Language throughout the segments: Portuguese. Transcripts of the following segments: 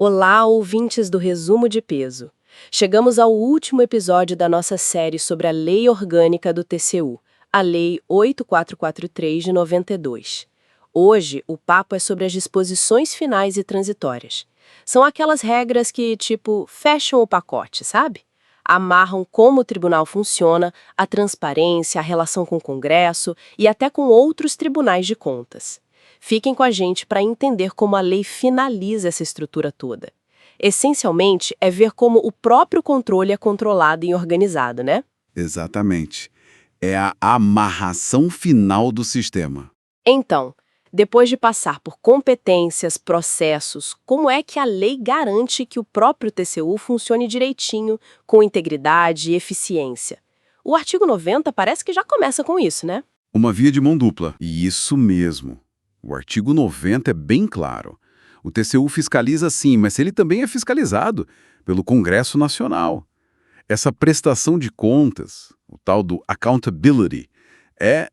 Olá, ouvintes do Resumo de Peso. Chegamos ao último episódio da nossa série sobre a Lei Orgânica do TCU, a Lei 8443 de 92. Hoje, o papo é sobre as disposições finais e transitórias. São aquelas regras que, fecham o pacote, sabe? Amarram como o tribunal funciona, a transparência, a relação com o Congresso e até com outros tribunais de contas. Fiquem com a gente para entender como a lei finaliza essa estrutura toda. Essencialmente, é ver como o próprio controle é controlado e organizado, né? Exatamente. É a amarração final do sistema. Então, depois de passar por competências, processos, como é que a lei garante que o próprio TCU funcione direitinho, com integridade e eficiência? O artigo 90 parece que já começa com isso, né? Uma via de mão dupla. E isso mesmo. O artigo 90 é bem claro. O TCU fiscaliza sim, mas ele também é fiscalizado pelo Congresso Nacional. Essa prestação de contas, o tal do accountability, é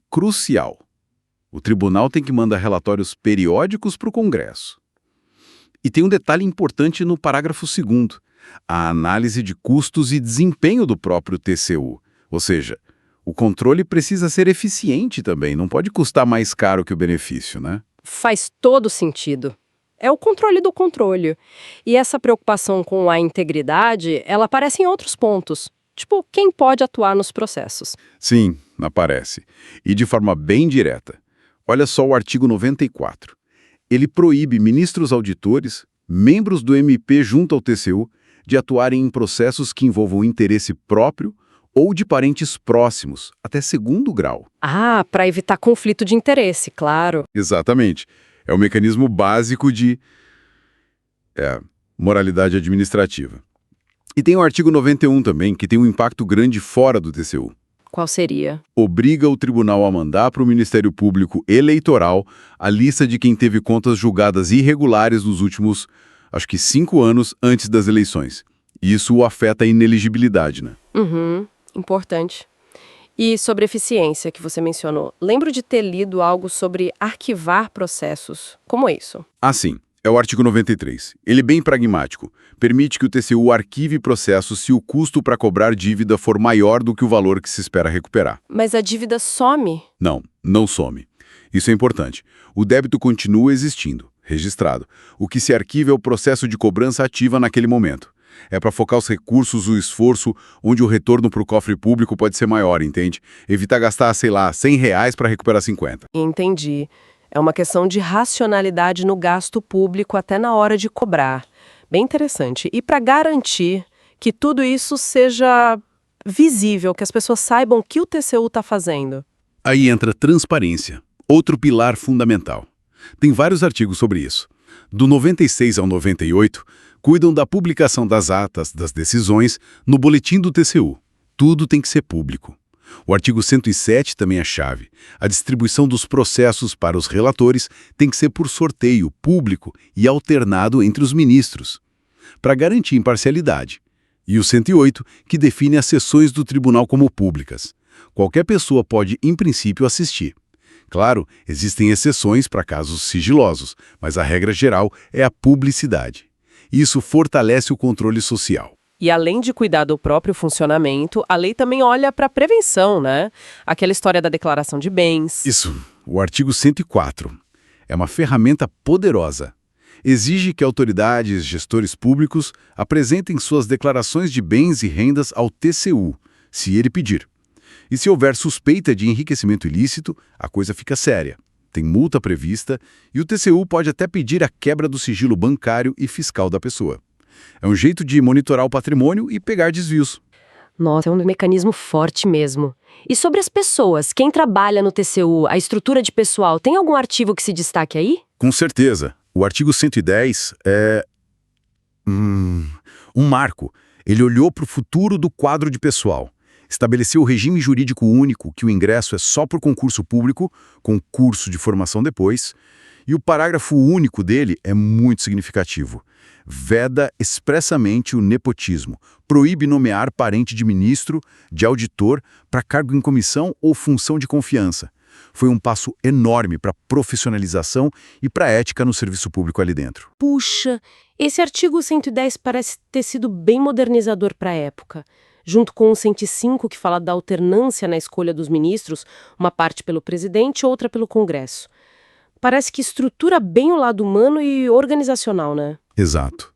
crucial. O tribunal tem que mandar relatórios periódicos para o Congresso. E tem um detalhe importante no parágrafo 2º, a análise de custos e desempenho do próprio TCU. Ou seja, o controle precisa ser eficiente também, não pode custar mais caro que o benefício, né? Faz todo sentido. É o controle do controle. E essa preocupação com a integridade, ela aparece em outros pontos. Tipo, quem pode atuar nos processos. Sim, aparece. E de forma bem direta. Olha só o artigo 94. Ele proíbe ministros auditores, membros do MP junto ao TCU, de atuarem em processos que envolvam interesse próprio ou de parentes próximos, até segundo grau. Ah, para evitar conflito de interesse, claro. Exatamente. É o mecanismo básico de moralidade administrativa. E tem o artigo 91 também, que tem um impacto grande fora do TCU. Qual seria? Obriga o tribunal a mandar para o Ministério Público Eleitoral a lista de quem teve contas julgadas irregulares nos últimos, 5 anos antes das eleições. E isso o afeta a ineligibilidade, né? Importante. E sobre eficiência, que você mencionou, lembro de ter lido algo sobre arquivar processos. Como é isso? Ah, sim. É o artigo 93. Ele é bem pragmático. Permite que o TCU arquive processos se o custo para cobrar dívida for maior do que o valor que se espera recuperar. Mas a dívida some? Não some. Isso é importante. O débito continua existindo, registrado. O que se arquiva é o processo de cobrança ativa naquele momento. É para focar os recursos, o esforço, onde o retorno para o cofre público pode ser maior, entende? Evitar gastar, R$100 para recuperar 50. Entendi. É uma questão de racionalidade no gasto público até na hora de cobrar. Bem interessante. E para garantir que tudo isso seja visível, que as pessoas saibam o que o TCU está fazendo. Aí entra transparência, outro pilar fundamental. Tem vários artigos sobre isso. Do 96 ao 98, cuidam da publicação das atas, das decisões, no boletim do TCU. Tudo tem que ser público. O artigo 107 também é chave. A distribuição dos processos para os relatores tem que ser por sorteio, público e alternado entre os ministros, para garantir imparcialidade. E o 108, que define as sessões do tribunal como públicas. Qualquer pessoa pode, em princípio, assistir. Claro, existem exceções para casos sigilosos, mas a regra geral é a publicidade. Isso fortalece o controle social. E além de cuidar do próprio funcionamento, a lei também olha para a prevenção, né? Aquela história da declaração de bens. Isso, o artigo 104. É uma ferramenta poderosa. Exige que autoridades, gestores públicos, apresentem suas declarações de bens e rendas ao TCU, se ele pedir. E se houver suspeita de enriquecimento ilícito, a coisa fica séria. Tem multa prevista e o TCU pode até pedir a quebra do sigilo bancário e fiscal da pessoa. É um jeito de monitorar o patrimônio e pegar desvios. Nossa, é um mecanismo forte mesmo. E sobre as pessoas, quem trabalha no TCU, a estrutura de pessoal, tem algum artigo que se destaque aí? Com certeza. O artigo 110 é um marco. Ele olhou para o futuro do quadro de pessoal. Estabeleceu o regime jurídico único, que o ingresso é só por concurso público, com curso de formação depois. E o parágrafo único dele é muito significativo. Veda expressamente o nepotismo, proíbe nomear parente de ministro, de auditor, para cargo em comissão ou função de confiança. Foi um passo enorme para a profissionalização e para a ética no serviço público ali dentro. Puxa, esse artigo 110 parece ter sido bem modernizador para a época. Junto com o 105, que fala da alternância na escolha dos ministros, uma parte pelo presidente, outra pelo Congresso. Parece que estrutura bem o lado humano e organizacional, né? Exato.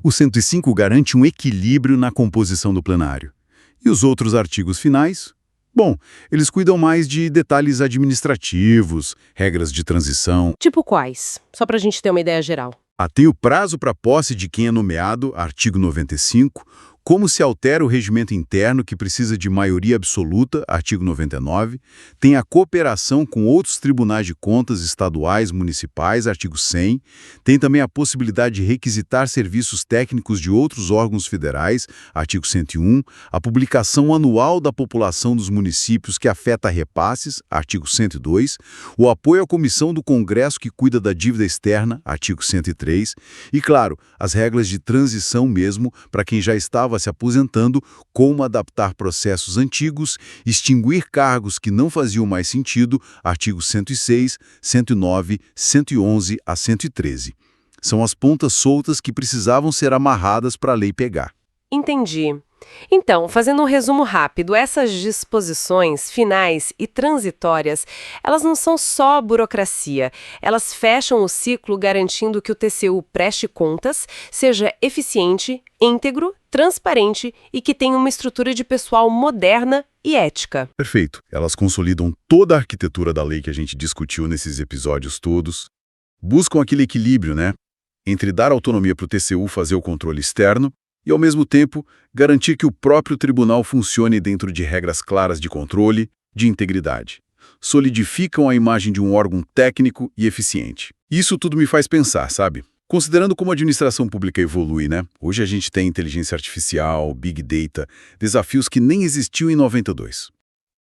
O 105 garante um equilíbrio na composição do plenário. E os outros artigos finais? Bom, eles cuidam mais de detalhes administrativos, regras de transição. Tipo quais? Só para a gente ter uma ideia geral. Tem o prazo para posse de quem é nomeado, artigo 95, como se altera o regimento interno que precisa de maioria absoluta, artigo 99, tem a cooperação com outros tribunais de contas estaduais, municipais, artigo 100, tem também a possibilidade de requisitar serviços técnicos de outros órgãos federais, artigo 101, a publicação anual da população dos municípios que afeta repasses, artigo 102, o apoio à comissão do Congresso que cuida da dívida externa, artigo 103, e, claro, as regras de transição mesmo para quem já estava se aposentando, como adaptar processos antigos, extinguir cargos que não faziam mais sentido, artigos 106, 109, 111 a 113. São as pontas soltas que precisavam ser amarradas para a lei pegar. Entendi. Então, fazendo um resumo rápido, essas disposições finais e transitórias, elas não são só burocracia. Elas fecham o ciclo garantindo que o TCU preste contas, seja eficiente, íntegro, transparente e que tenha uma estrutura de pessoal moderna e ética. Perfeito. Elas consolidam toda a arquitetura da lei que a gente discutiu nesses episódios todos. Buscam aquele equilíbrio, né? Entre dar autonomia para o TCU fazer o controle externo e, ao mesmo tempo, garantir que o próprio tribunal funcione dentro de regras claras de controle, de integridade. Solidificam a imagem de um órgão técnico e eficiente. Isso tudo me faz pensar, sabe? Considerando como a administração pública evolui, né? Hoje a gente tem inteligência artificial, big data, desafios que nem existiam em 92.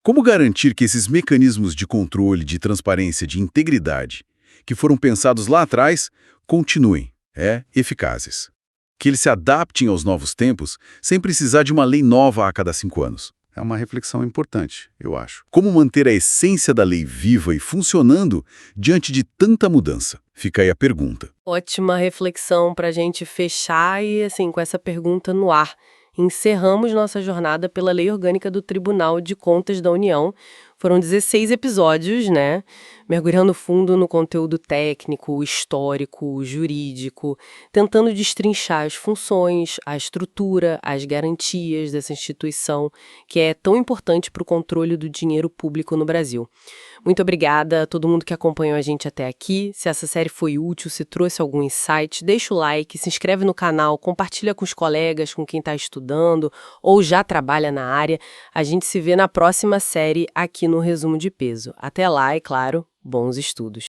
Como garantir que esses mecanismos de controle, de transparência, de integridade, que foram pensados lá atrás, continuem, eficazes? Que eles se adaptem aos novos tempos sem precisar de uma lei nova a cada 5 anos. É uma reflexão importante, eu acho. Como manter a essência da lei viva e funcionando diante de tanta mudança? Fica aí a pergunta. Ótima reflexão para a gente fechar e, assim, com essa pergunta no ar. Encerramos nossa jornada pela Lei Orgânica do Tribunal de Contas da União. Foram 16 episódios, né? Mergulhando fundo no conteúdo técnico, histórico, jurídico, tentando destrinchar as funções, a estrutura, as garantias dessa instituição, que é tão importante para o controle do dinheiro público no Brasil. Muito obrigada a todo mundo que acompanhou a gente até aqui. Se essa série foi útil, se trouxe algum insight, deixa o like, se inscreve no canal, compartilha com os colegas, com quem está estudando ou já trabalha na área. A gente se vê na próxima série aqui no Resumo de Peso. Até lá e, claro, bons estudos.